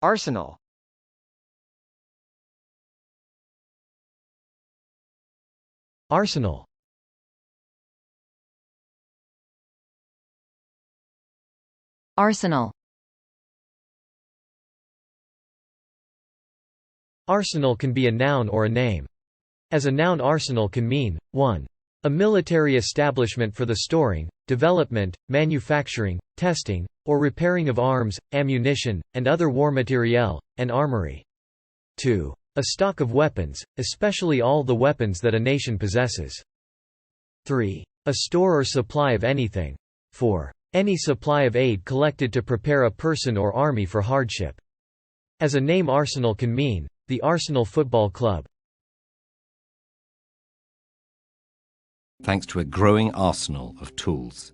Arsenal. Arsenal. Arsenal. Arsenal can be a noun or a name. As a noun, arsenal can mean 1. A military establishment for the storing, development, manufacturing, testing, or repairing of arms, ammunition, and other war materiel, an armoury. 2. A stock of weapons, especially all the weapons that a nation possesses. 3. A store or supply of anything. 4. Any supply of aid collected to prepare a person or army for hardship. As a name, Arsenal can mean the Arsenal Football Club. Thanks to a growing arsenal of tools.